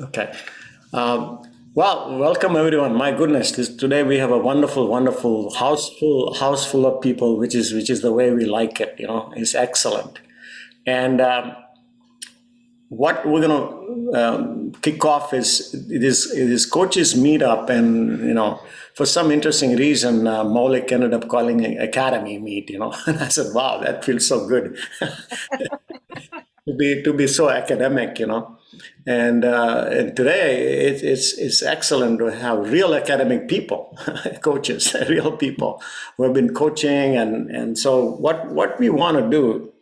Okay. Um, well, welcome everyone. My goodness, today we have a wonderful, wonderful house full of people, which is the way we like it. It's excellent. And what we're gonna kick off is coaches meetup, and for some interesting reason, Maulik ended up calling it academy meet. And I said, wow, that feels so good. To be so academic, and today it's excellent to have real academic people, coaches, real people who have been coaching, and so what we want to do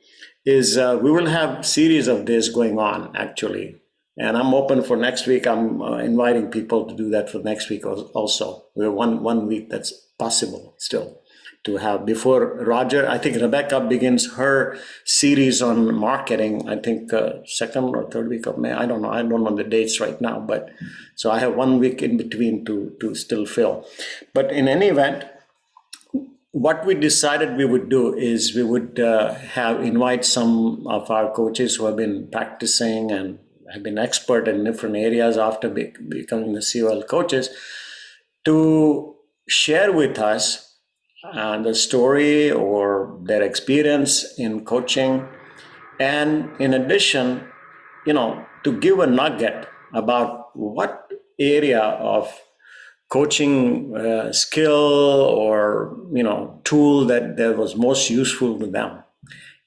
is we will have series of this going on actually, and I'm open for next week. I'm inviting people to do that for next week also. We have one week that's possible still to have before Roger. I think Rebecca begins her series on marketing. I think second or third week of May. I don't know. I don't know the dates right now, but so I have one week in between to still fill. But in any event, what we decided we would do is we would have invite some of our coaches who have been practicing and have been expert in different areas after becoming the COL coaches to share with us the story or their experience in coaching, and in addition, to give a nugget about what area of coaching skill or tool that was most useful to them.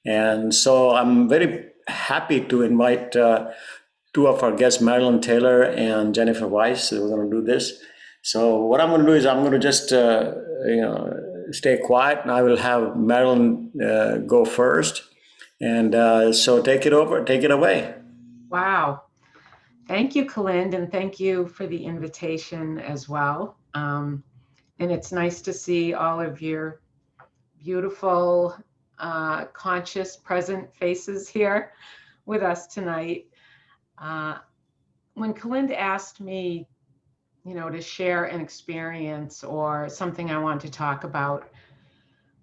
And so I'm very happy to invite two of our guests, Marilyn Taylor and Jennifer Weiss. We're going to do this. So what I'm going to do is I'm going to just stay quiet, and I will have Marilyn go first. And so take it over, take it away. Wow. Thank you, Kalind, and thank you for the invitation as well. And it's nice to see all of your beautiful, conscious, present faces here with us tonight. When Kalind asked me, to share an experience or something I want to talk about,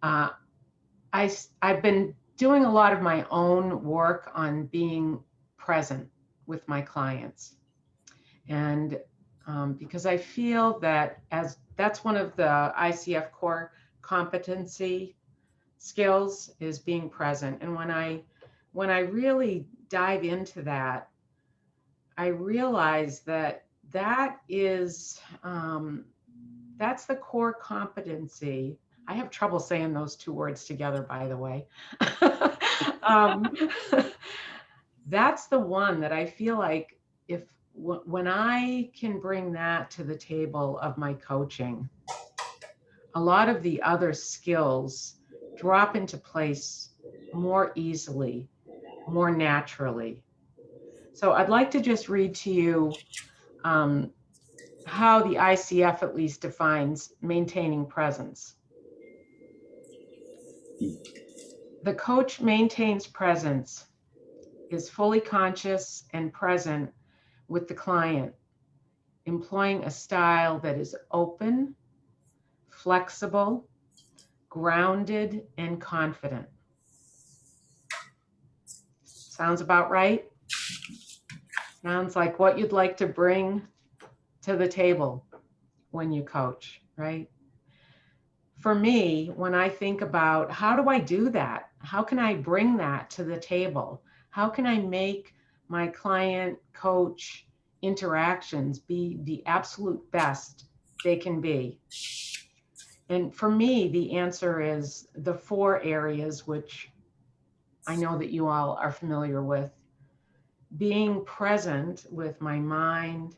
I've been doing a lot of my own work on being present with my clients. And because I feel that that's one of the ICF core competency skills is being present. And when I really dive into that, I realize that is that's the core competency. I have trouble saying those two words together, by the way. um, that's the one that I feel like when I can bring that to the table of my coaching, a lot of the other skills drop into place more easily, more naturally. So I'd like to just read to you how the ICF at least defines maintaining presence. The coach maintains presence, is fully conscious and present with the client, employing a style that is open, flexible, grounded, and confident. Sounds about right? Sounds like what you'd like to bring to the table when you coach, right? For me, when I think about how do I do that? How can I bring that to the table? How can I make my client coach interactions be the absolute best they can be? And for me, the answer is the four areas, which I know that you all are familiar with. Being present with my mind,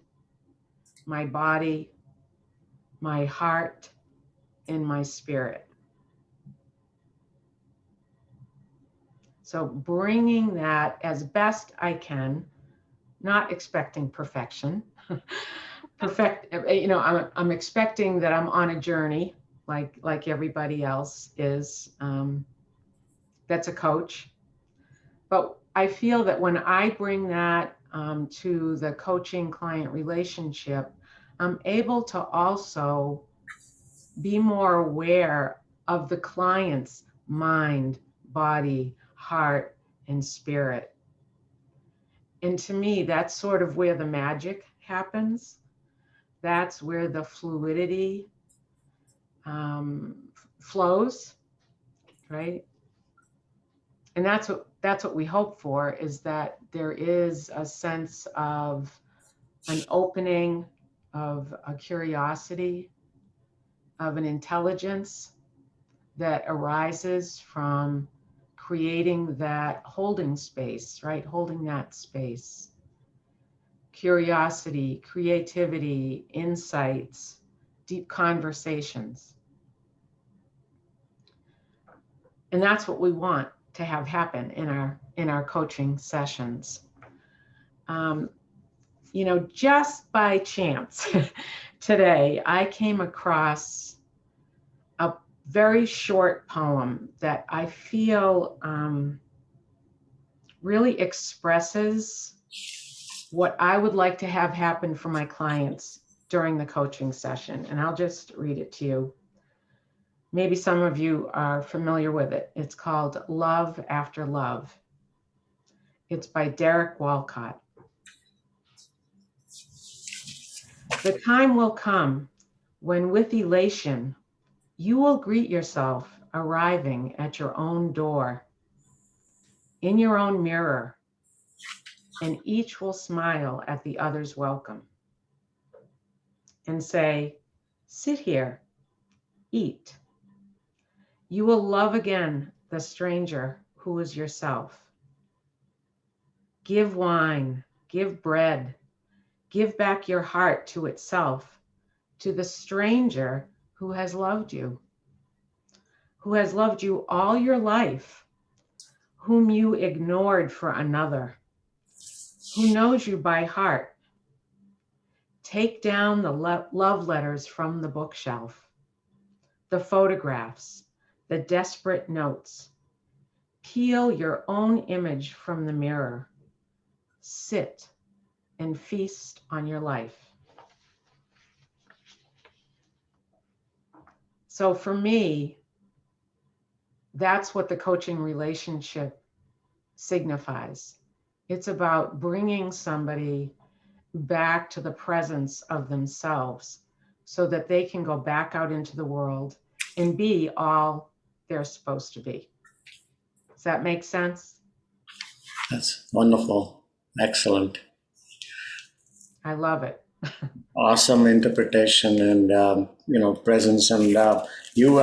my body, my heart, and my spirit. So bringing that as best I can, not expecting perfection. I'm expecting that I'm on a journey like everybody else is. That's a coach. But I feel that when I bring that to the coaching client relationship, I'm able to also be more aware of the client's mind, body, heart, and spirit. And to me, that's sort of where the magic happens. That's where the fluidity flows, right? And that's what we hope for, is that there is a sense of an opening, of a curiosity, of an intelligence that arises from creating that holding space, right? Holding that space. Curiosity, creativity, insights, deep conversations. And that's what we want to have happen in our coaching sessions. Just by chance today, I came across a very short poem that I feel really expresses what I would like to have happen for my clients during the coaching session. And I'll just read it to you. Maybe some of you are familiar with it. It's called Love After Love. It's by Derek Walcott. The time will come when with elation, you will greet yourself arriving at your own door, in your own mirror, and each will smile at the other's welcome and say, sit here, eat. You will love again the stranger who is yourself. Give wine, give bread, give back your heart to itself, to the stranger who has loved you all your life, whom you ignored for another, who knows you by heart. Take down the love letters from the bookshelf, the photographs, the desperate notes. Peel your own image from the mirror. Sit and feast on your life. So for me, that's what the coaching relationship signifies. It's about bringing somebody back to the presence of themselves so that they can go back out into the world and be all they're supposed to be. Does that make sense? That's wonderful. Excellent. I love it. Awesome interpretation and presence. And you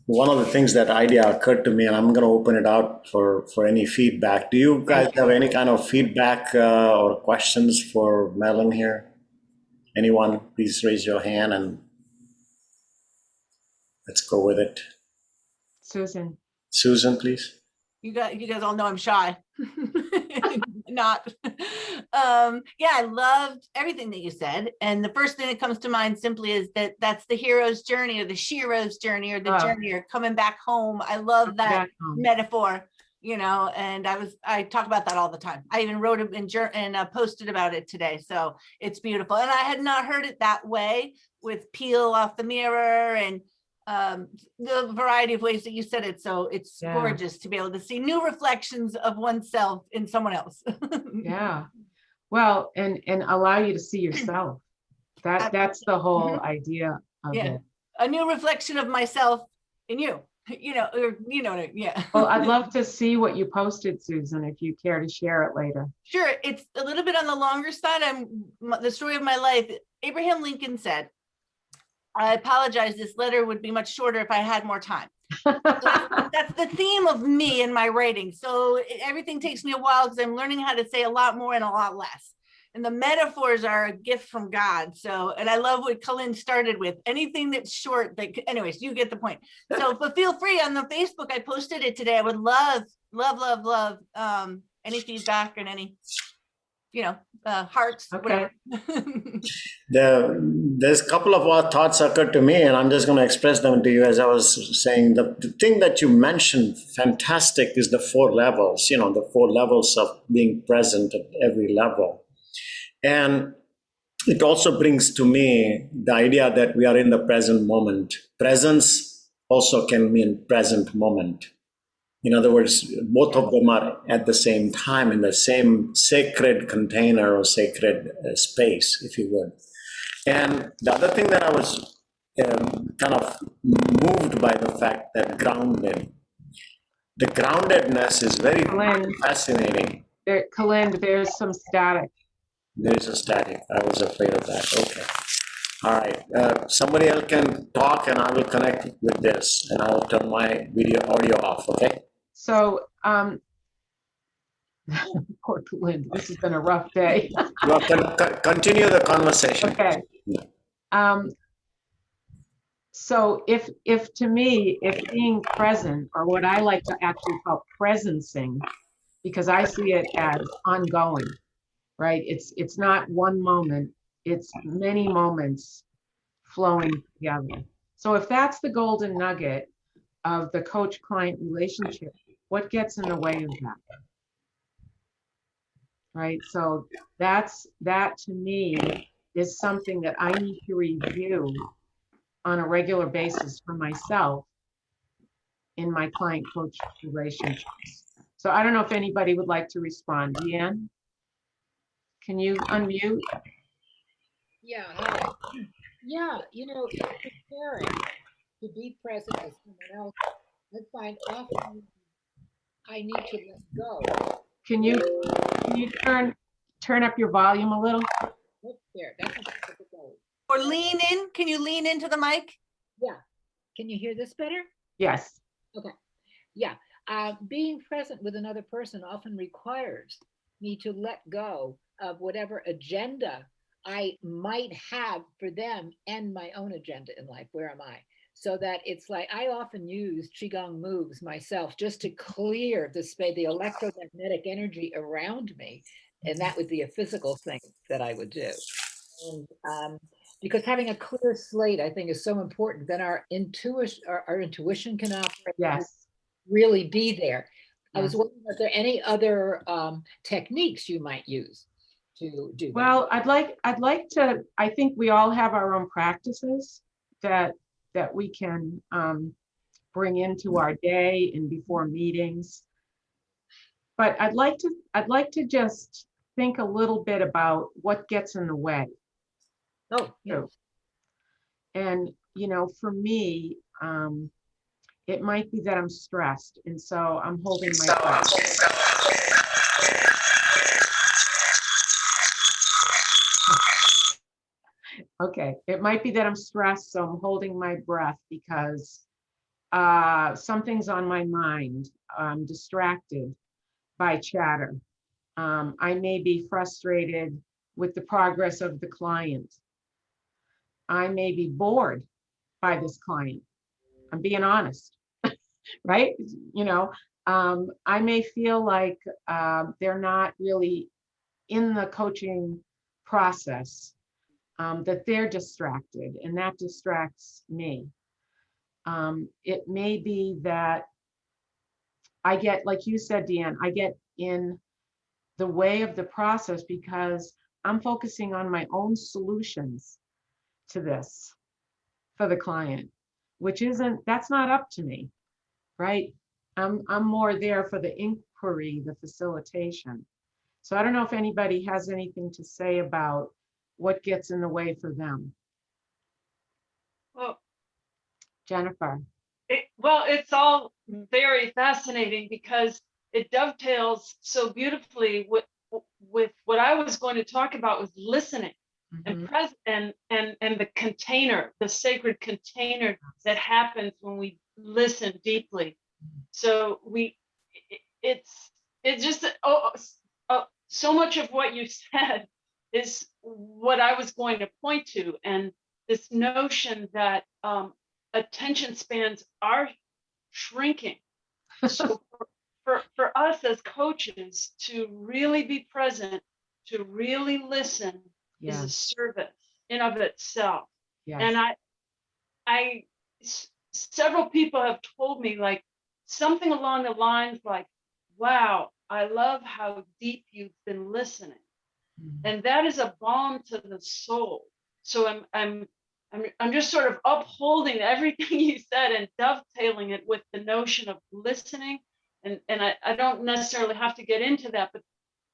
one of the things, that idea occurred to me, and I'm going to open it out for any feedback. Do you guys have any kind of feedback or questions for Madeline here? Anyone, please raise your hand and let's go with it. Susan, please. You guys all know I'm shy. Not. Yeah, I loved everything that you said. And the first thing that comes to mind simply is that's the hero's journey, or the shero's journey, or the journey, or coming back home. I love that metaphor, and I talk about that all the time. I even wrote it and posted about it today. So it's beautiful. And I had not heard it that way, with peel off the mirror and the variety of ways that you said it. So it's gorgeous to be able to see new reflections of oneself in someone else. Yeah. Well, and allow you to see yourself. That's the whole idea of it. A new reflection of myself in you. Yeah. Well, I'd love to see what you posted, Susan, if you care to share it later. Sure. It's a little bit on the longer side. The story of my life. Abraham Lincoln said, I apologize, this letter would be much shorter if I had more time. That's the theme of me and my writing. So everything takes me a while because I'm learning how to say a lot more and a lot less. And the metaphors are a gift from God. So, and I love what Colin started with. Anything that's short, anyways, you get the point. So, but feel free on the Facebook, I posted it today. I would love any feedback and any, hearts, okay. Whatever. There's a couple of thoughts occurred to me, and I'm just going to express them to you. As I was saying, the thing that you mentioned, fantastic, is the 4 levels, the 4 levels of being present at every level. And it also brings to me the idea that we are in the present moment. Presence also can mean present moment. In other words, both of them are at the same time in the same sacred container or sacred space, if you would. And the other thing that I was kind of moved by the fact that the groundedness is very Colin, fascinating. Colin, there's some static. There's a static. I was afraid of that. Okay. All right. Somebody else can talk and I will connect with this and I'll turn my audio off. Okay. So, poor Colin, this has been a rough day. Well, continue the conversation. Okay. So if to me, if being present, or what I like to actually call presencing, because I see it as ongoing, right? It's not one moment, it's many moments flowing together. So if that's the golden nugget of the coach-client relationship, what gets in the way of that? Right? So that to me is something that I need to review on a regular basis for myself in my client-coach relationships. So I don't know if anybody would like to respond. Deanne, can you unmute? Yeah, hi. Yeah, you know, preparing to be present with someone else, I find often I need to let go. Can you turn up your volume a little? Look there, that's a go. Or lean in. Can you lean into the mic? Yeah. Can you hear this better? Yes. Okay. Yeah. Being present with another person often requires me to let go of whatever agenda I might have for them and my own agenda in life. Where am I? So that it's like I often use Qigong moves myself just to clear the space, the electromagnetic energy around me. And that would be a physical thing that I would do. And because having a clear slate, I think, is so important. Then our intuition can operate. Yes. Really be there. I was Yes. wondering, are there any other techniques you might use to do that? Well, I'd like to, I think we all have our own practices that we can bring into our day and before meetings. But I'd like to just think a little bit about what gets in the way. Oh, yeah. too. And, you know, for me, it might be that I'm stressed. And so I'm holding my breath. Okay, it might be that I'm stressed, so I'm holding my breath because something's on my mind. I'm distracted by chatter. I may be frustrated with the progress of the client. I may be bored by this client. I'm being honest, right? You know, I may feel like they're not really in the coaching process, that they're distracted, and that distracts me. It may be that I get, like you said, Deanne, I get in the way of the process because I'm focusing on my own solutions to this for the client, which that's not up to me, right? I'm more there for the inquiry, the facilitation. So I don't know if anybody has anything to say about what gets in the way for them. Well, Jennifer. it's all very fascinating because it dovetails so beautifully with what I was going to talk about was listening and the container, the sacred container that happens when we listen deeply. So it's just so much of what you said is what I was going to point to, and this notion that attention spans are shrinking. So for us as coaches to really be present, to really listen, is a service in of itself. Yes. And several people have told me like something along the lines like, wow, I love how deep you've been listening. And that is a balm to the soul. So I'm just sort of upholding everything you said and dovetailing it with the notion of listening and I don't necessarily have to get into that,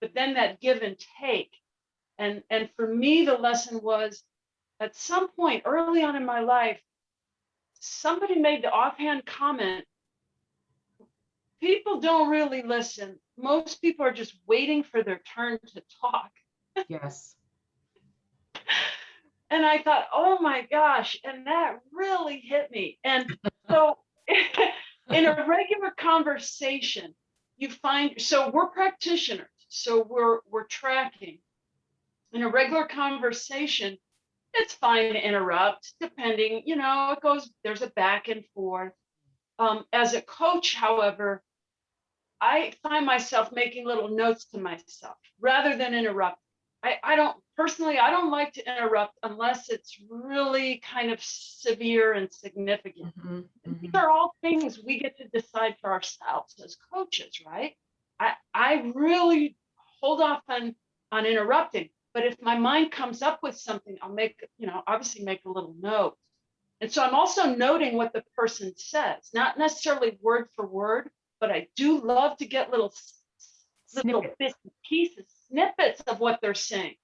but then that give and take. And for me, the lesson was at some point early on in my life, somebody made the offhand comment, people don't really listen. Most people are just waiting for their turn to talk. Yes. And I thought, oh my gosh, and that really hit me. And so in a regular conversation, you find, so we're practitioners, so we're tracking. In a regular conversation, it's fine to interrupt, depending, it goes, there's a back and forth. As a coach, however, I find myself making little notes to myself rather than interrupt. I don't like to interrupt unless it's really kind of severe and significant. Mhm, And mhm. these are all things we get to decide for ourselves as coaches, right? I really hold off on interrupting, but if my mind comes up with something, I'll obviously make a little note. And so I'm also noting what the person says, not necessarily word for word, but I do love to get little Snippet. bits and pieces, snippets of what they're saying,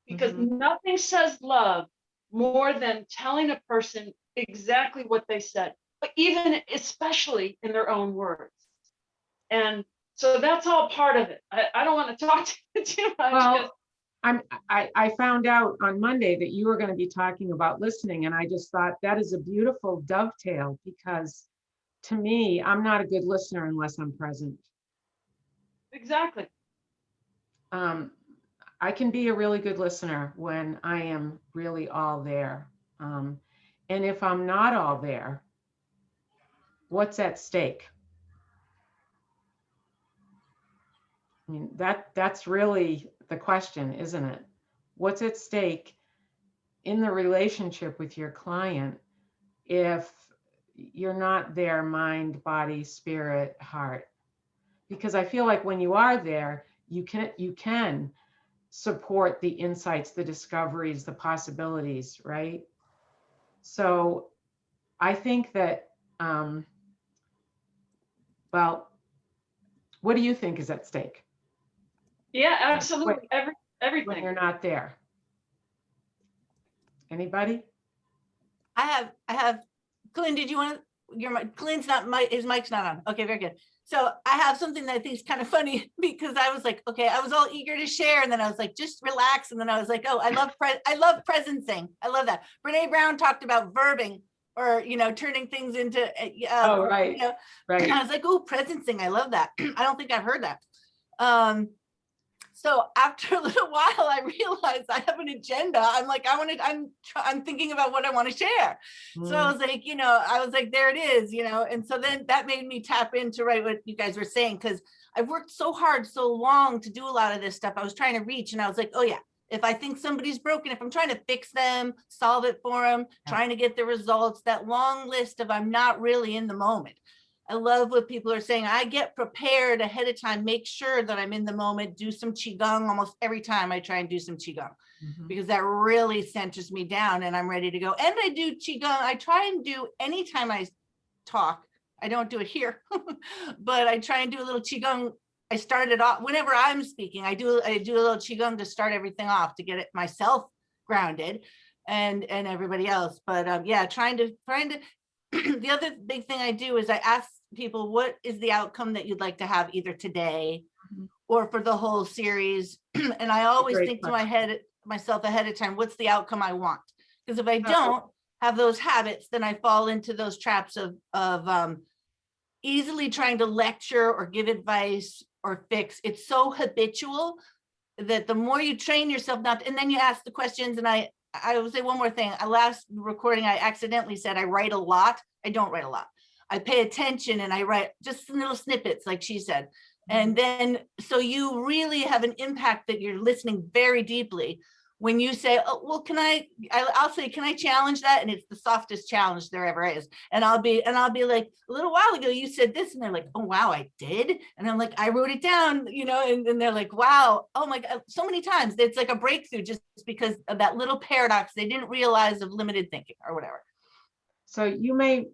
because Mhm. nothing says love more than telling a person exactly what they said, but even especially in their own words. And so that's all part of it. I don't want to talk too much. Well, I found out on Monday that you were going to be talking about listening, and I just thought that is a beautiful dovetail, because to me, I'm not a good listener unless I'm present. Exactly. I can be a really good listener when I am really all there. And if I'm not all there, what's at stake? I mean, that's really the question, isn't it? What's at stake in the relationship with your client if you're not their mind, body, spirit, heart? Because I feel like when you are there, you can support the insights, the discoveries, the possibilities, right? So I think that, well, what do you think is at stake? Yeah, absolutely. When Everything. you're not there? Anybody? I have, Glenn, did you want to, Glenn's not, his mic's not on. Okay, very good. So I have something that I think is kind of funny, because I was like, okay, I was all eager to share. And then I was like, just relax. And then I was like, oh, I love presencing. I love that. Brene Brown talked about verbing, or, turning things into, Oh, right. Right. I was like, oh, presencing. I love that. I don't think I've heard that. So after a little while, I realized I have an agenda. I'm like, I'm thinking about what I want to share. So I was like, there it is, and so then that made me tap into what you guys were saying, because I've worked so hard, so long to do a lot of this stuff. I was trying to reach, and I was like, oh yeah, if I think somebody's broken, if I'm trying to fix them, solve it for them, trying to get the results, that long list of I'm not really in the moment. I love what people are saying. I get prepared ahead of time, make sure that I'm in the moment, do some Qigong almost every time I try and do some Qigong, because that really centers me down and I'm ready to go. And I do Qigong. I try and do anytime I talk. I don't do it here, but I try and do a little Qigong. I start it off whenever I'm speaking. I do a little Qigong to start everything off, to get it myself grounded and everybody else. But yeah, trying to the other big thing I do is I ask people, what is the outcome that you'd like to have either today or for the whole series? And I always think to myself ahead of time, what's the outcome I want? Because if I don't have those habits, then I fall into those traps of easily trying to lecture or give advice or fix. It's so habitual that the more you train yourself not, and then you ask the questions. And I will say one more thing. Last recording, I accidentally said I write a lot. I don't write a lot. I pay attention and I write just little snippets, like she said. And then, so you really have an impact that you're listening very deeply. When you say, oh, well, I'll say, can I challenge that? And it's the softest challenge there ever is. And I'll be like, a little while ago, you said this, and they're like, oh, wow, I did. And I'm like, I wrote it down, and they're like, wow, oh my God, so many times it's like a breakthrough just because of that little paradox they didn't realize of limited thinking or whatever. So you may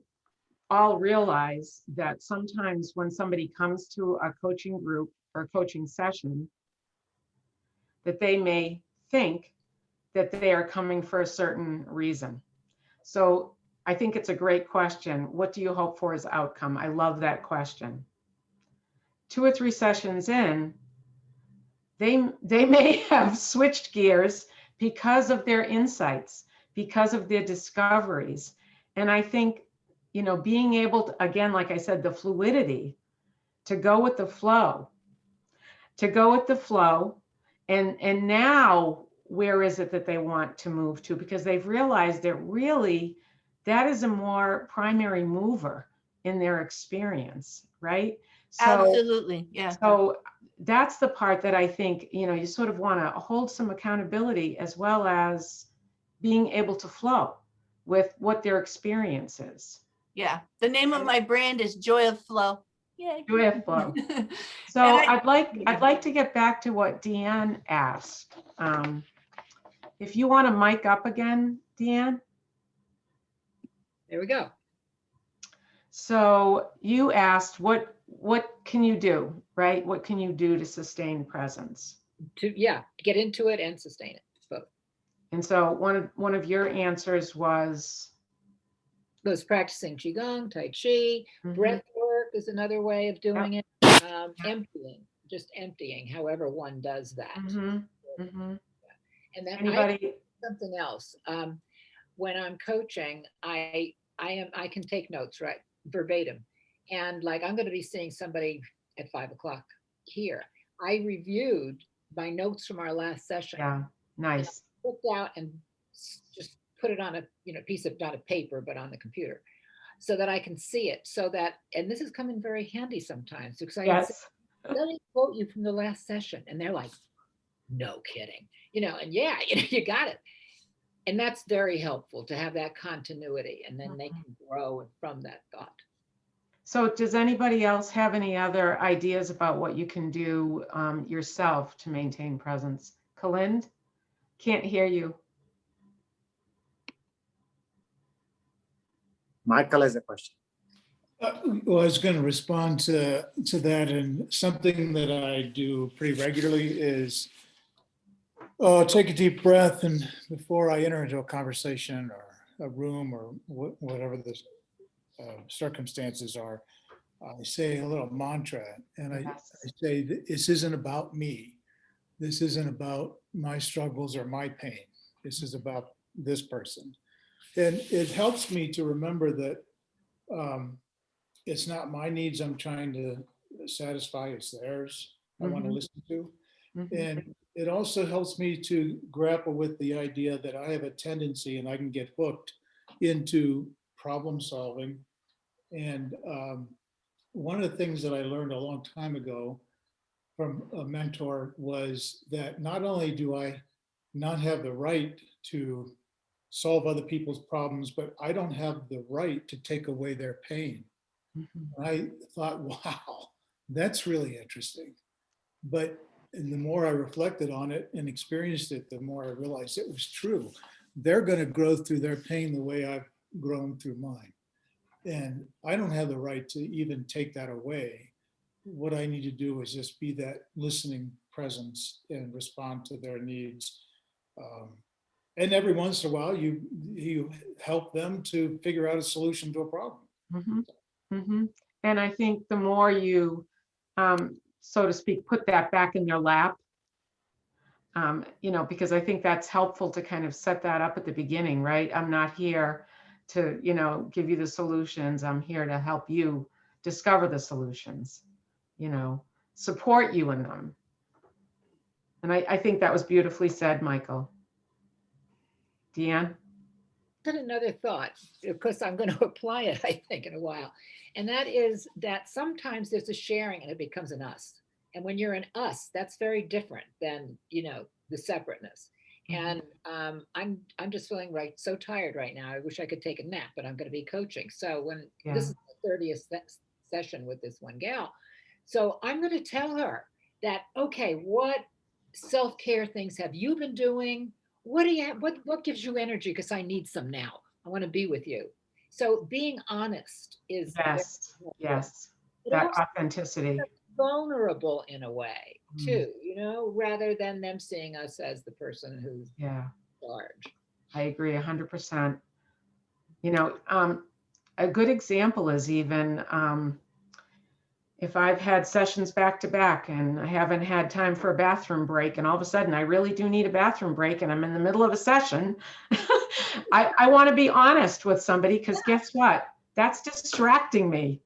all realize that sometimes when somebody comes to a coaching group or coaching session, that they may think that they are coming for a certain reason. So I think it's a great question. What do you hope for as outcome? I love that question. 2 or 3 sessions in, they may have switched gears because of their insights, because of their discoveries. And I think, being able to, again, like I said, the fluidity to go with the flow, and now where is it that they want to move to? Because they've realized that really that is a more primary mover in their experience, right? Absolutely. Yeah. So that's the part that I think, you sort of want to hold some accountability as well as being able to flow with what their experience is. Yeah. The name of my brand is Joy of Flow. Yay. Joy of Flow. So And I'd like to get back to what Deanne asked. If you want to mic up again, Deanne. There we go. So you asked, what can you do, right? What can you do to sustain presence? To get into it and sustain it both. And so one of your answers was Practicing qigong, tai chi, breath work is another way of doing it. Emptying, just emptying, however one does that. And then anybody something else. When I'm coaching, I can take notes, right, verbatim. And like I'm going to be seeing somebody at 5 o'clock here. I reviewed my notes from our last session. Yeah, nice. Looked out and just put it on a piece of, not a paper, but on the computer, so that I can see it. So that, and this is coming very handy sometimes, because I say, let me quote you from the last session, and they're like, no kidding, and yeah, you got it. And that's very helpful to have that continuity, and then they can grow from that thought. So does anybody else have any other ideas about what you can do yourself to maintain presence? Kalind, can't hear you. Michael has a question. Well, I was going to respond to that, and something that I do pretty regularly is take a deep breath, and before I enter into a conversation or a room or whatever the circumstances are, I say a little mantra, and I say, this isn't about me. This isn't about my struggles or my pain. This is about this person. And it helps me to remember that it's not my needs I'm trying to satisfy, it's theirs I want to listen to. And it also helps me to grapple with the idea that I have a tendency, and I can get hooked into problem solving. And one of the things that I learned a long time ago from a mentor was that not only do I not have the right to solve other people's problems, but I don't have the right to take away their pain. I thought, wow, that's really interesting. But the more I reflected on it and experienced it, the more I realized it was true. They're going to grow through their pain the way I've grown through mine. And I don't have the right to even take that away. What I need to do is just be that listening presence and respond to their needs. And every once in a while, you help them to figure out a solution to a problem. And I think the more you, so to speak, put that back in their lap, because I think that's helpful to kind of set that up at the beginning, right? I'm not here to, give you the solutions. I'm here to help you discover the solutions, support you in them. And I think that was beautifully said, Michael. Deanne? Got another thought, because I'm going to apply it, I think, in a while. And that is that sometimes there's a sharing and it becomes an us. And when you're an us, that's very different than, the separateness. And I'm just feeling so tired right now. I wish I could take a nap, but I'm going to be coaching. So when this is the 30th session with this one gal, so I'm going to tell her that, okay, what self-care things have you been doing? What do you have, what gives you energy? Because I need some now. I want to be with you. So being honest is very Yes, important. yes, It that also authenticity. vulnerable in a way Mm. too, rather than them seeing us as the person who's Yeah, in charge. I agree 100%. A good example is even if I've had sessions back to back and I haven't had time for a bathroom break, and all of a sudden I really do need a bathroom break and I'm in the middle of a session, I want to be honest with somebody, because guess what? That's distracting me,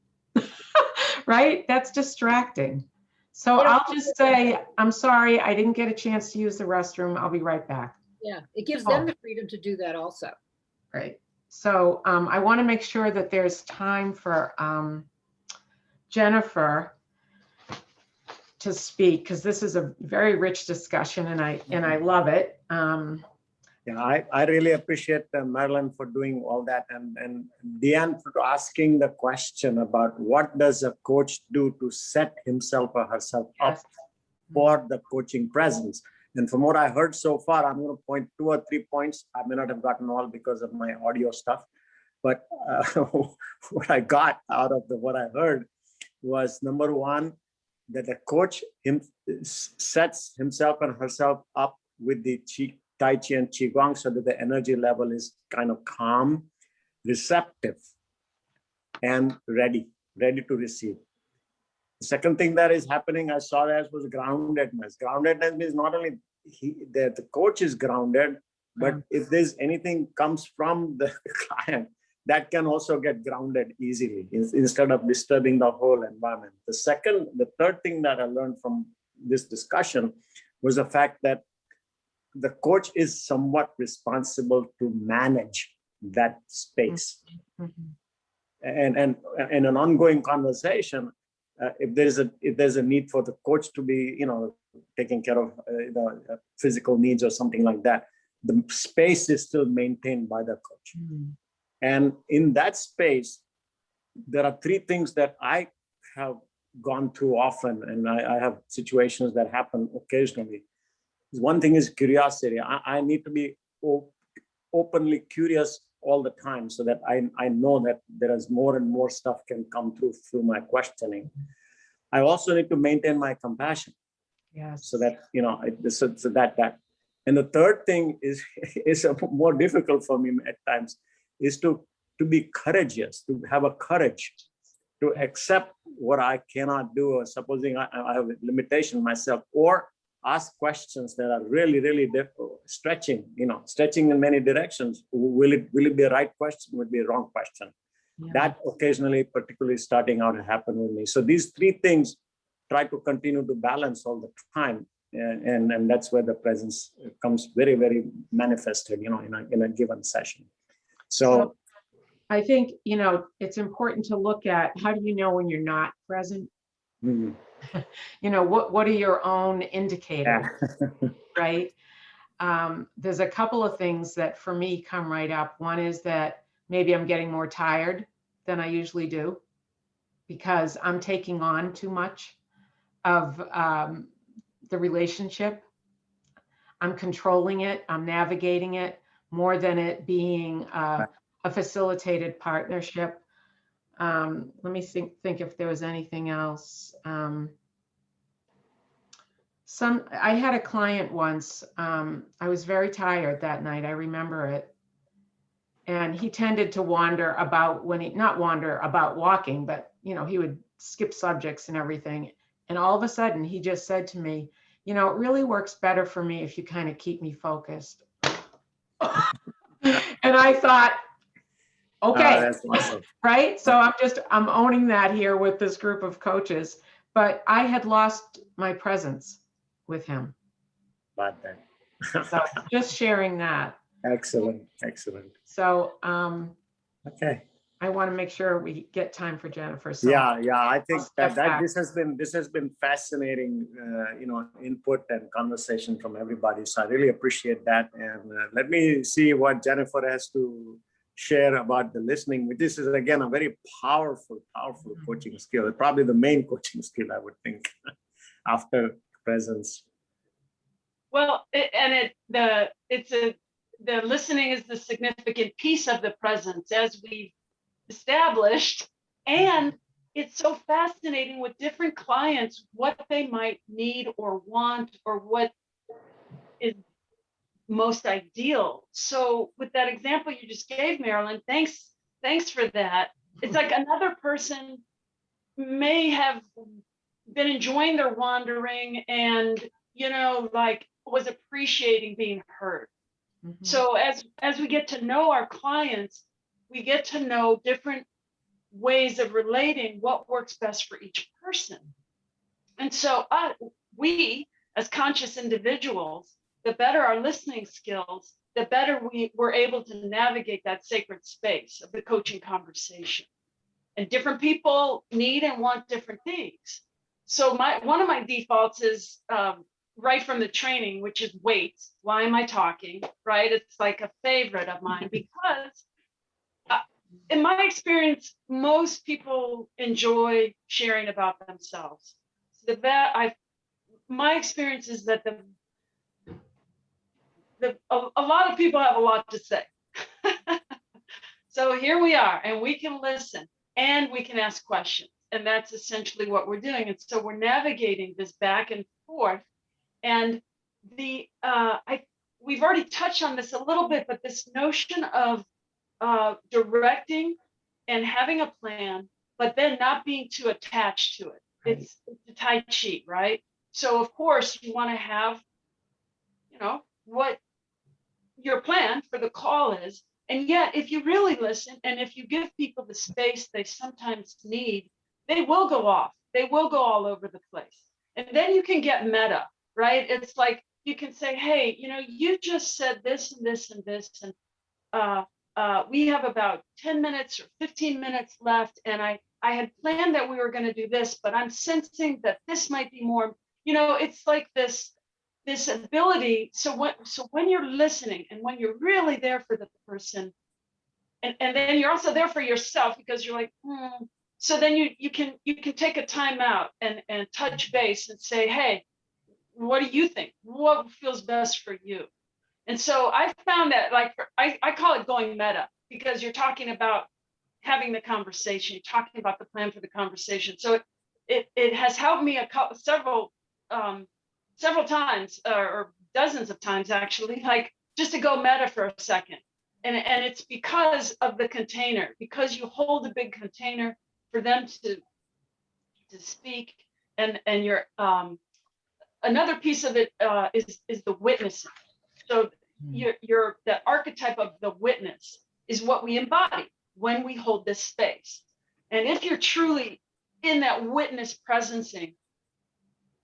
right? That's distracting. So It I'll also- just say, I'm sorry, I didn't get a chance to use the restroom. I'll be right back. Yeah, it gives Oh. them the freedom to do that also. Right. So I want to make sure that there's time for Jennifer to speak, because this is a very rich discussion and I love it. Yeah, I really appreciate Marilyn for doing all that, and Deanne for asking the question about what does a coach do to set himself or herself up Yes. for the coaching presence. And from what I heard so far, I'm going to point 2 or 3 points. I may not have gotten all because of my audio stuff, but what I got out of what I heard was, number one, that the coach sets himself and herself up with the Tai Chi and Qigong so that the energy level is kind of calm, receptive, and ready to receive. The second thing that is happening, I saw that, was groundedness. Groundedness means not only the coach is grounded, but if there's anything comes from the client, that can also get grounded easily instead of disturbing the whole environment. The third thing that I learned from this discussion was the fact that the coach is somewhat responsible to manage that space. Mhm. And in an ongoing conversation, if there's a need for the coach to be, taking care of physical needs or something like that, the space is still maintained by the coach. Mhm. And in that space, there are 3 things that I have gone through often, and I have situations that happen occasionally. One thing is curiosity. I need to be openly curious all the time, so that I know that there is more and more stuff can come through my questioning. I also need to maintain my compassion, Yes. so that that. And the third thing is more difficult for me at times, is to be courageous, to have a courage to accept what I cannot do, or supposing I have a limitation myself, or ask questions that are really, really stretching in many directions. Will it be a right question? Will it be a wrong question? Yeah. That occasionally, particularly starting out, happened with me. So these 3 things try to continue to balance all the time. And that's where the presence comes very, very manifested, in a given session. So I think, it's important to look at, how do you know when you're not present? mhm. What are your own indicators, Yeah. right? There's a couple of things that for me come right up. One is that maybe I'm getting more tired than I usually do, because I'm taking on too much of the relationship. I'm controlling it, I'm navigating it, more than it being a facilitated partnership. Let me think if there was anything else. I had a client once, I was very tired that night, I remember it. And he tended to wander about not wander about walking, but he would skip subjects and everything. And all of a sudden he just said to me, it really works better for me if you kind of keep me focused. And I thought, okay, That's awesome. right? So I'm owning that here with this group of coaches, but I had lost my presence with him. Bad then. So just sharing that. Excellent. So Okay. I want to make sure we get time for Jennifer. So Yeah. I think step back. this has been fascinating, input and conversation from everybody. So I really appreciate that. And let me see what Jennifer has to share about the listening. This is again a very powerful coaching skill. Probably the main coaching skill, I would think, after presence. Well, the listening is the significant piece of the presence, as we established. And it's so fascinating with different clients, what they might need or want, or what is most ideal. So with that example you just gave, Marilyn, thanks for that. It's like another person may have been enjoying their wandering and, like was appreciating being heard. Mhm. So as we get to know our clients, we get to know different ways of relating, what works best for each person. And so we, as conscious individuals, the better our listening skills, the better we're able to navigate that sacred space of the coaching conversation. And different people need and want different things. So one of my defaults is right from the training, which is wait. Why am I talking? Right? It's like a favorite of mine because in my experience, most people enjoy sharing about themselves. So my experience is that a lot of people have a lot to say. So here we are, and we can listen and we can ask questions. And that's essentially what we're doing. And so we're navigating this back and forth. And we've already touched on this a little bit, but this notion of directing and having a plan, but then not being too attached to it. Right. It's a Tai Chi, right? So of course you want to have, what your plan for the call is. And yet, if you really listen and if you give people the space they sometimes need, they will go off. They will go all over the place. And then you can get meta, right? It's like you can say, hey, you just said this and this and this, and we have about 10 minutes or 15 minutes left. And I had planned that we were going to do this, but I'm sensing that this might be more, it's like this ability. So when you're listening and when you're really there for the person, and then you're also there for yourself because you're like, so then you can take a time out and touch base and say, hey, what do you think? What feels best for you? And so I found that, like, I call it going meta, because you're talking about having the conversation, you're talking about the plan for the conversation. So it has helped me several times, or dozens of times actually, like just to go meta for a second. And it's because of the container, because you hold a big container for them to speak. And you're another piece of it is the witnessing. So you're the archetype of the witness is what we embody when we hold this space. And if you're truly in that witness presencing,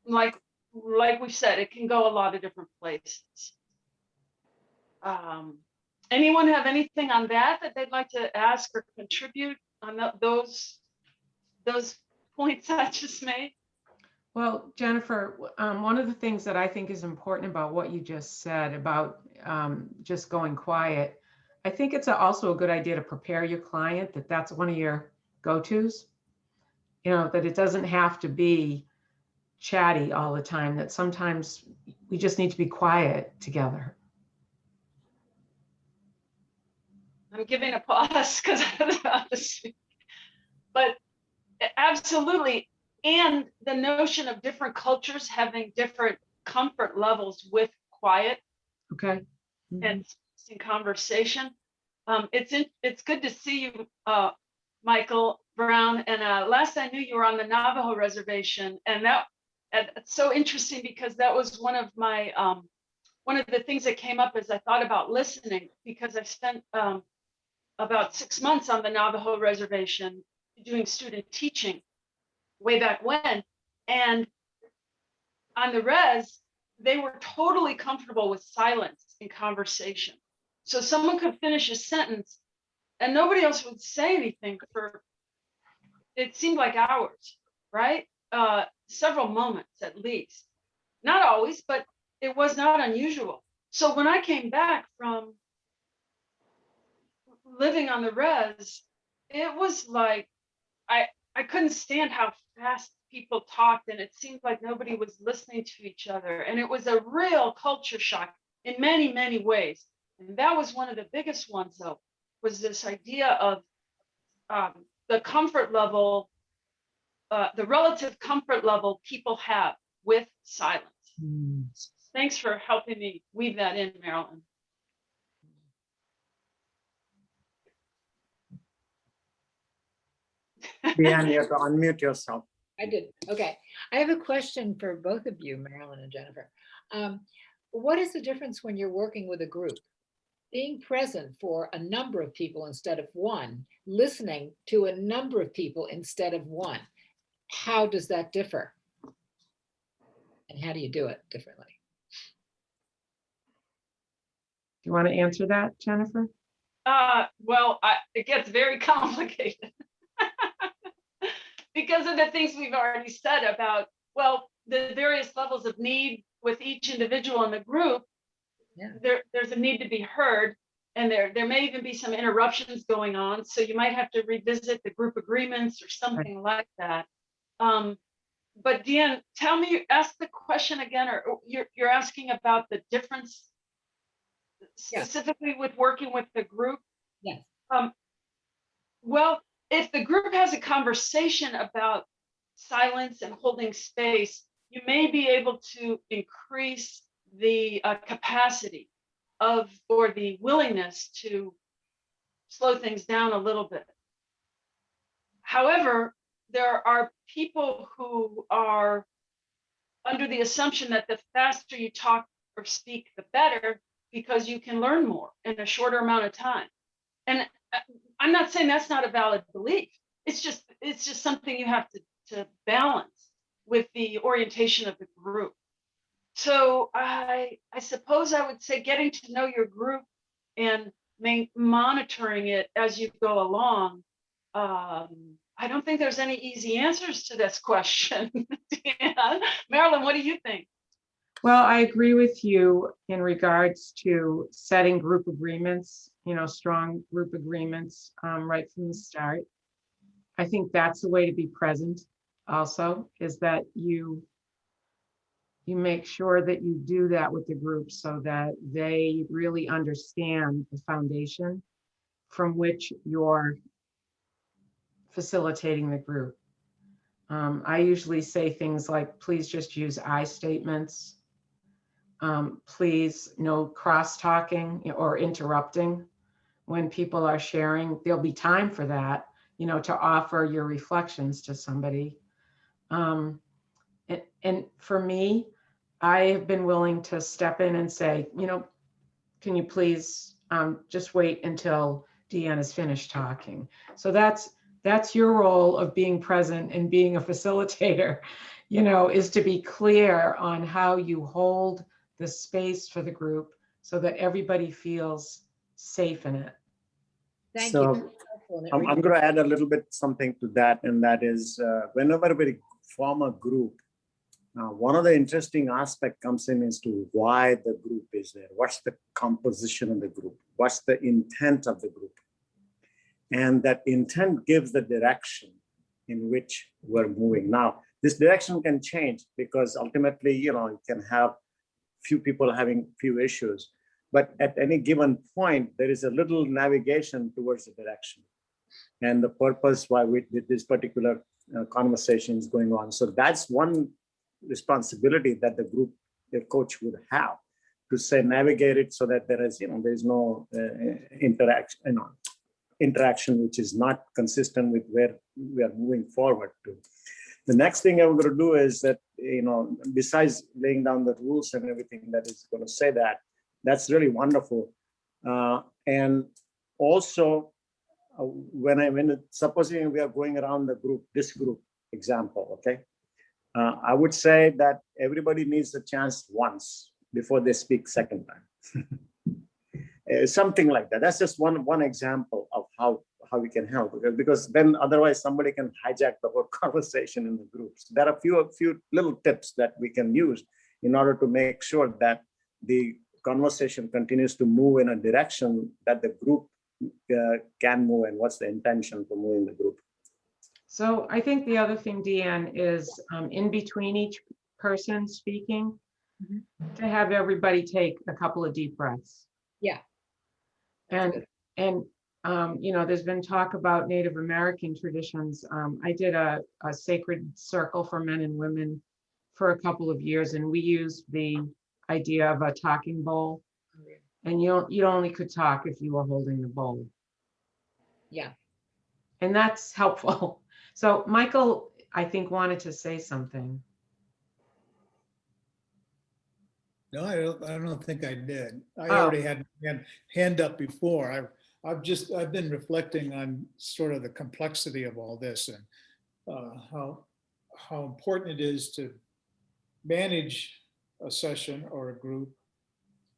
like we said, it can go a lot of different places. Anyone have anything on that they'd like to ask or contribute on those points I just made? Well, Jennifer, one of the things that I think is important about what you just said about just going quiet, I think it's also a good idea to prepare your client that that's one of your go-tos, that it doesn't have to be chatty all the time, that sometimes we just need to be quiet together. I'm giving a pause because I was about to speak. But absolutely. And the notion of different cultures having different comfort levels with quiet. Okay. And in conversation. It's good to see you, Michael Brown. And last I knew, you were on the Navajo reservation, and it's so interesting because that was one of my one of the things that came up as I thought about listening, because I've spent about 6 months on the Navajo reservation doing student teaching way back when, and on the res, they were totally comfortable with silence in conversation. So someone could finish a sentence and nobody else would say anything for, it seemed like hours, right? Several moments at least. Not always, but it was not unusual. So when I came back from living on the res, it was like, I couldn't stand how fast people talked, and it seemed like nobody was listening to each other. And it was a real culture shock in many, many ways. And that was one of the biggest ones, though, was this idea of the comfort level, the relative comfort level people have with silence. Thanks for helping me weave that in, Marilyn. Deanne, you have to unmute yourself. I did. Okay. I have a question for both of you, Marilyn and Jennifer. What is the difference when you're working with a group? Being present for a number of people instead of one, listening to a number of people instead of one. How does that differ? And how do you do it differently? Do you want to answer that, Jennifer? Well, it gets very complicated because of the things we've already said about, well, the various levels of need with each individual in the group. Yeah. There's a need to be heard, and there may even be some interruptions going on. So you might have to revisit the group agreements or something like that. But Deanne, ask the question again, or you're asking about the difference specifically with working with the group? Yes. Well, if the group has a conversation about silence and holding space, you may be able to increase the capacity of, or the willingness to slow things down a little bit. However, there are people who are under the assumption that the faster you talk or speak, the better, because you can learn more in a shorter amount of time. And I'm not saying that's not a valid belief. It's just something you have to balance with the orientation of the group. So I suppose I would say getting to know your group and monitoring it as you go along. I don't think there's any easy answers to this question. Yeah. Marilyn, what do you think? Well, I agree with you in regards to setting group agreements, strong group agreements right from the start. I think that's the way to be present also, is that you make sure that you do that with the group so that they really understand the foundation from which you're facilitating the group. I usually say things like, please just use I statements. Please no cross-talking or interrupting when people are sharing. There'll be time for that, to offer your reflections to somebody. And for me, I have been willing to step in and say, can you please just wait until Deanne is finished talking? So that's your role of being present and being a facilitator, is to be clear on how you hold the space for the group so that everybody feels safe in it. Thank So, you. I'm going to add a little bit something to that, and that is whenever we form a group, one of the interesting aspect comes in as to why the group is there. What's the composition of the group? What's the intent of the group? And that intent gives the direction in which we're moving. Now, this direction can change because ultimately, you can have few people having few issues, but at any given point, there is a little navigation towards the direction and the purpose why this particular conversation is going on. So that's one responsibility that the group, the coach would have to say, navigate it so that there is, there's no interaction which is not consistent with where we are moving forward to. The next thing I'm going to do is that, besides laying down the rules and everything that is going to say that, that's really wonderful. And also, supposing we are going around the group, this group example, okay? I would say that everybody needs a chance once before they speak second time. Something like that. That's just one example of how we can help, because then otherwise somebody can hijack the whole conversation in the groups. There are a few little tips that we can use in order to make sure that the conversation continues to move in a direction that the group can move, and what's the intention for moving the group. So I think the other thing, Deanne, is in between each person speaking, to have everybody take a couple of deep breaths. Yeah. And you know, there's been talk about Native American traditions. I did a sacred circle for men and women for a couple of years, and we used the idea of a talking bowl. And you only could talk if you were holding the bowl. Yeah. And that's helpful. So Michael, I think, wanted to say something. No, I don't think I did. I Oh. already had my hand up before. I've been reflecting on sort of the complexity of all this and how important it is to manage a session or a group,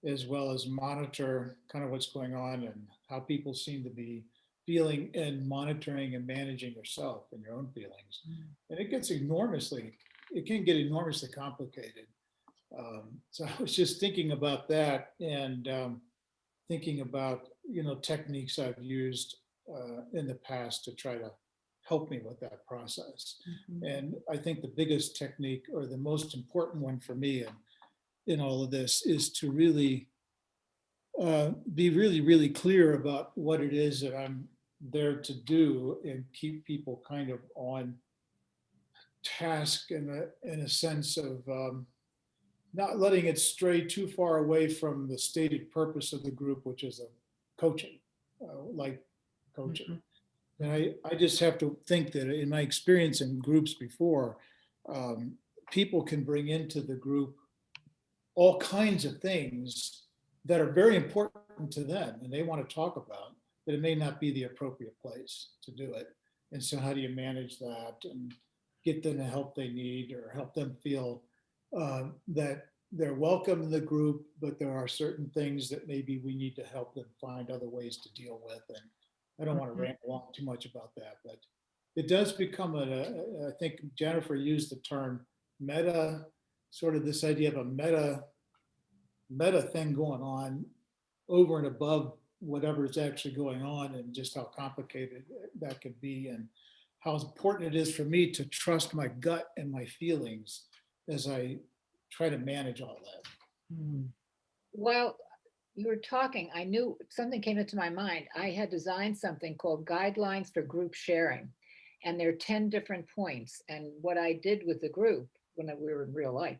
as well as monitor kind of what's going on and how people seem to be feeling and monitoring and managing yourself and your own feelings. And it can get enormously complicated. So I was just thinking about that and thinking about, techniques I've used in the past to try to help me with that process. And I think the biggest technique, or the most important one for me in all of this, is to really be really, really clear about what it is that I'm there to do and keep people kind of on task in a sense of not letting it stray too far away from the stated purpose of the group, which is a coaching, like coaching. And I just have to think that in my experience in groups before, people can bring into the group all kinds of things that are very important to them and they want to talk about, but it may not be the appropriate place to do it. And so how do you manage that and get them the help they need, or help them feel that they're welcome in the group, but there are certain things that maybe we need to help them find other ways to deal with. And I don't want to rant along too much about that, but it does become I think Jennifer used the term meta, sort of this idea of a meta thing going on over and above whatever is actually going on, and just how complicated that could be, and how important it is for me to trust my gut and my feelings as I try to manage all that. While you were talking, I knew something came into my mind. I had designed something called Guidelines for Group Sharing, and there are 10 different points. And what I did with the group when we were in real life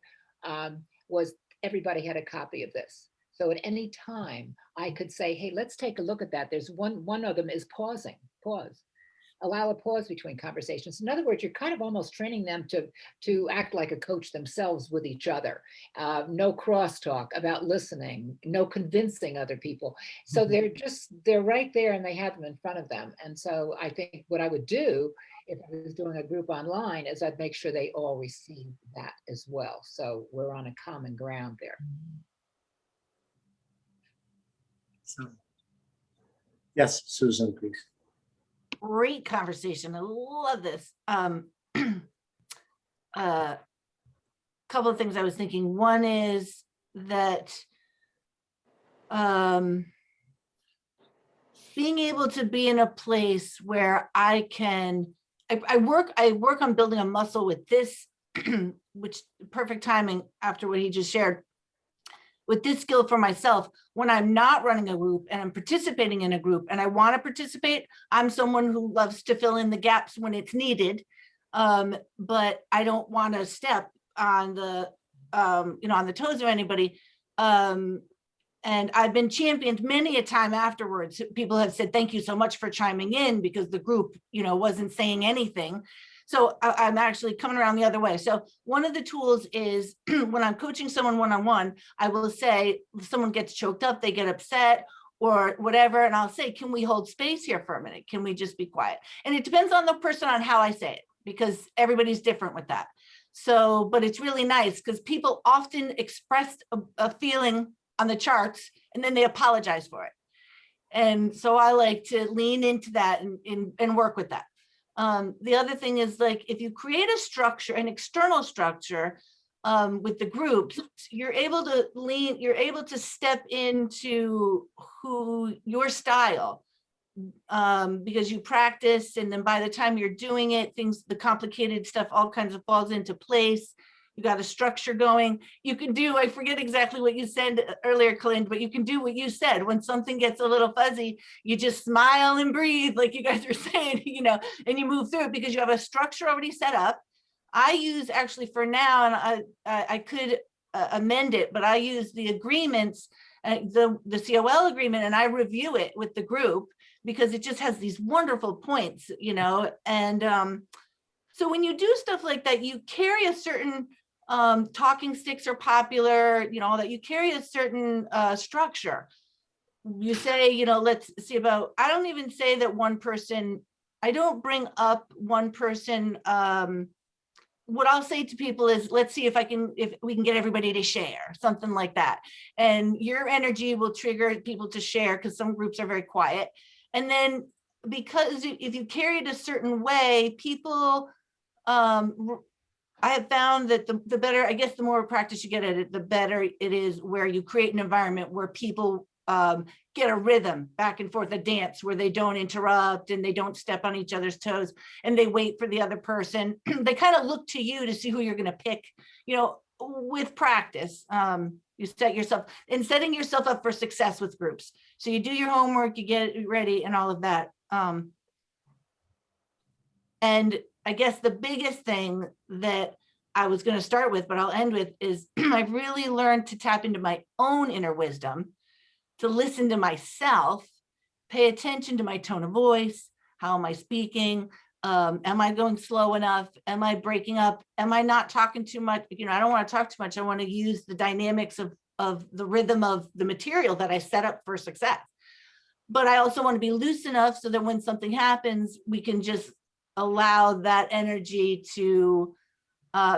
was everybody had a copy of this. So at any time I could say, hey, let's take a look at that. There's one of them is pause. Allow a pause between conversations. In other words, you're kind of almost training them to act like a coach themselves with each other. No crosstalk, about listening, no convincing other people. So they're right there and they have them in front of them. And so I think what I would do if I was doing a group online is I'd make sure they all receive that as well. So we're on a common ground there. Yes, Susan, please. Great conversation. I love this. Couple of things I was thinking. One is that being able to be in a place where I work on building a muscle with this, which perfect timing after what he just shared, with this skill for myself. When I'm not running a group and I'm participating in a group and I want to participate, I'm someone who loves to fill in the gaps when it's needed. But I don't want to step on the, on the toes of anybody. And I've been championed many a time afterwards. People have said, thank you so much for chiming in, because the group, wasn't saying anything. So I'm actually coming around the other way. So one of the tools is when I'm coaching someone one-on-one, I will say, if someone gets choked up, they get upset or whatever. And I'll say, can we hold space here for a minute? Can we just be quiet? And it depends on the person on how I say it, because everybody's different with that. So, but it's really nice because people often express a feeling on the charts and then they apologize for it. And so I like to lean into that and work with that. The other thing is, like, if you create a structure, an external structure with the groups, you're able to step into your style, because you practice, and then by the time you're doing it, the complicated stuff all kinds of falls into place. You got a structure going. You can do, I forget exactly what you said earlier, Clint, but you can do what you said. When something gets a little fuzzy, you just smile and breathe, like you guys were saying, you know, and you move through it because you have a structure already set up. I use actually for now, and I could amend it, but I use the agreements, the COL agreement, and I review it with the group because it just has these wonderful points, you know, and so when you do stuff like that, you carry a certain talking sticks are popular, you know, that you carry a certain structure. You say, you know, let's see about, I don't even say that one person, I don't bring up one person. What I'll say to people is, let's see if we can get everybody to share, something like that. And your energy will trigger people to share because some groups are very quiet. And then because if you carry it a certain way, people, I have found that the better, I guess, the more practice you get at it, the better it is where you create an environment where people get a rhythm back and forth, a dance where they don't interrupt and they don't step on each other's toes and they wait for the other person. They kind of look to you to see who you're going to pick, you know, with practice. You set yourself and setting yourself up for success with groups. So you do your homework, you get ready and all of that. And I guess the biggest thing that I was going to start with, but I'll end with, is I've really learned to tap into my own inner wisdom, to listen to myself, pay attention to my tone of voice. How am I speaking? Am I going slow enough? Am I breaking up? Am I not talking too much? You know, I don't want to talk too much. I want to use the dynamics of the rhythm of the material that I set up for success. But I also want to be loose enough so that when something happens, we can just allow that energy to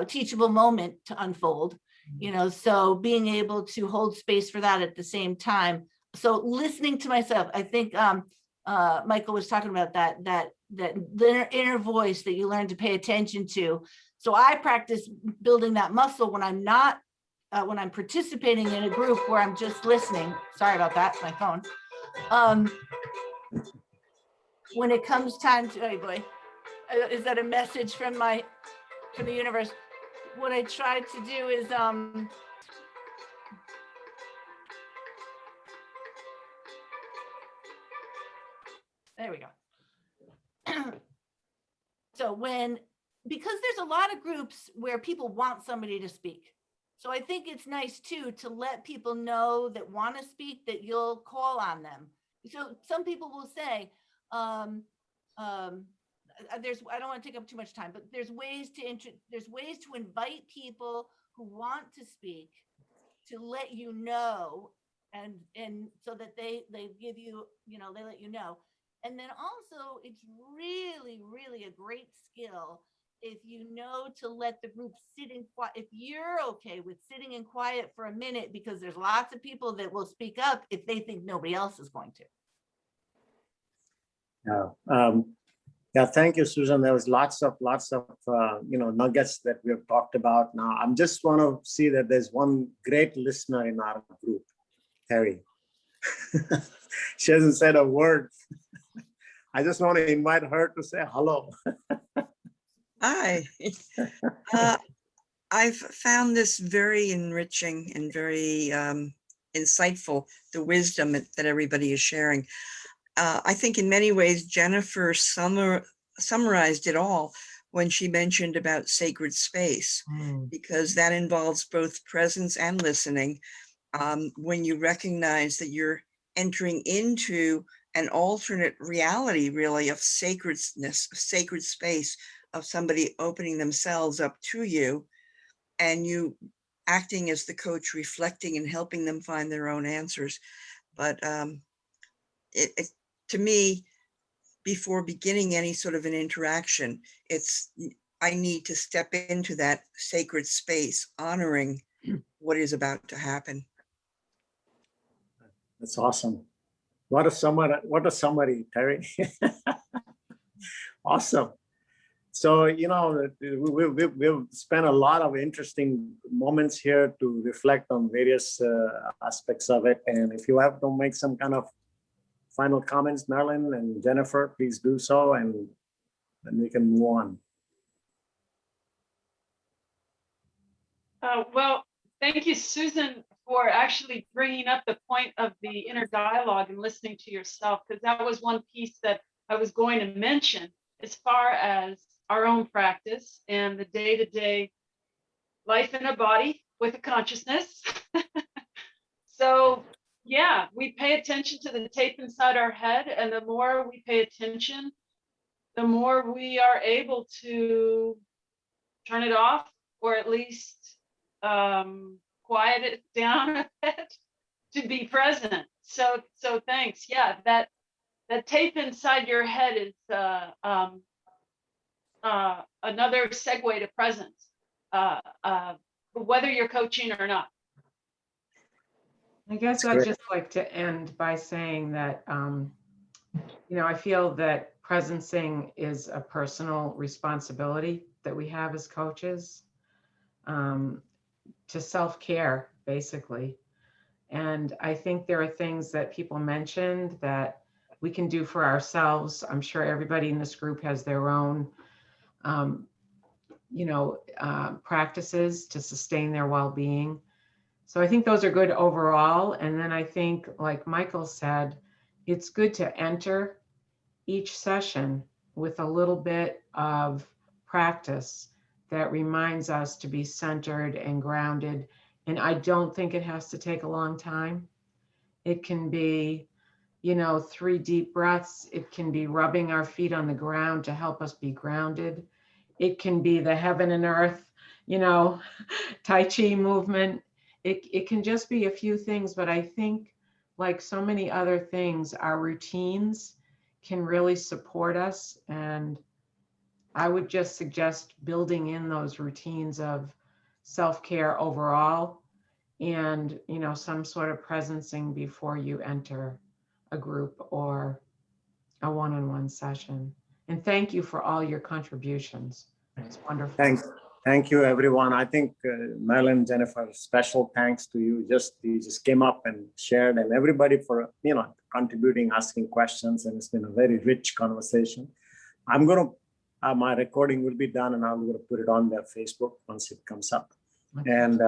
teachable moment to unfold, you know, so being able to hold space for that at the same time. So listening to myself, I think Michael was talking about that the inner voice that you learn to pay attention to. So I practice building that muscle when I'm not, when I'm participating in a group where I'm just listening. Sorry about that, my phone. When it comes time to, oh boy, is that a message from the universe? What I try to do is there we go. So because there's a lot of groups where people want somebody to speak. So I think it's nice too to let people know that want to speak that you'll call on them. So some people will say, there's, I don't want to take up too much time, but there's ways to invite people who want to speak, to let you know, and so that they give you, you know, they let you know. And then also it's really, really a great skill if you know to let the group sit in quiet, if you're okay with sitting in quiet for a minute, because there's lots of people that will speak up if they think nobody else is going to. Yeah. Yeah, thank you, Susan. There was lots of you know, nuggets that we have talked about. Now, I'm just want to see that there's one great listener in our group, Terry. She hasn't said a word. I just want to invite her to say hello. Hi. I've found this very enriching and very insightful, the wisdom that everybody is sharing. I think in many ways, Jennifer summarized it all when she mentioned about sacred space, because that involves both presence and listening. When you recognize that you're entering into an alternate reality, really, of sacredness, sacred space, of somebody opening themselves up to you, and you acting as the coach, reflecting and helping them find their own answers. But to me, before beginning any sort of an interaction, I need to step into that sacred space, honoring what is about to happen. That's awesome. What a summary, Terry. Awesome. So, you know, we've spent a lot of interesting moments here to reflect on various aspects of it. And if you have to make some kind of final comments, Marilyn and Jennifer, please do so, and then we can move on. Well, thank you, Susan, for actually bringing up the point of the inner dialogue and listening to yourself, because that was one piece that I was going to mention as far as our own practice and the day-to-day life in a body with a consciousness. So yeah, we pay attention to the tape inside our head, and the more we pay attention, the more we are able to turn it off, or at least quiet it down a bit to be present. So thanks. Yeah, that tape inside your head is another segue to presence, whether you're coaching or not. I guess I'd just like to end by saying that, I feel that presencing is a personal responsibility that we have as coaches, to self-care, basically. And I think there are things that people mentioned that we can do for ourselves. I'm sure everybody in this group has their own, practices to sustain their well-being. So I think those are good overall. And then I think, like Michael said, it's good to enter each session with a little bit of practice that reminds us to be centered and grounded. And I don't think it has to take a long time. It can be, 3 deep breaths. It can be rubbing our feet on the ground to help us be grounded. It can be the heaven and earth, Tai Chi movement. It can just be a few things, but I think, like so many other things, our routines can really support us. And I would just suggest building in those routines of self-care overall, and, some sort of presencing before you enter a group or a one-on-one session. And thank you for all your contributions. It's wonderful. Thank you, everyone. I think Mel and Jennifer, special thanks to you. You just came up and shared, and everybody for contributing, asking questions, and it's been a very rich conversation. I'm gonna my recording will be done, and I'm gonna put it on their Facebook once it comes up. Okay. And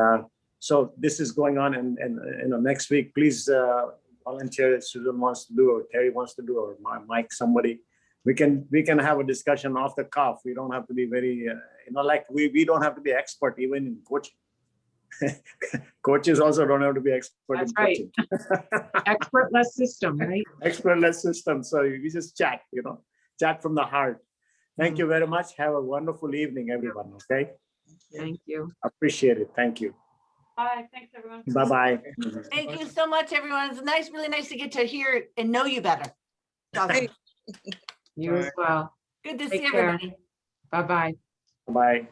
so this is going on, and next week, please volunteer if Susan wants to do, or Terry wants to do, or Mike, somebody. We can have a discussion off the cuff. We don't have to be very, we don't have to be expert even in coaching. Coaches also don't have to be expert. That's in right. Coaching. Expertless system, right? Expertless system. So we just chat, chat from the heart. Thank you very much. Have a wonderful evening, everyone. Okay. Thank you. Appreciate it. Thank you. Bye. Thanks, everyone. Bye-bye. Thank you so much, everyone. It's really nice to get to hear and know you better. Hey. You as well. Good to Take see care. everybody. Bye-bye. Bye.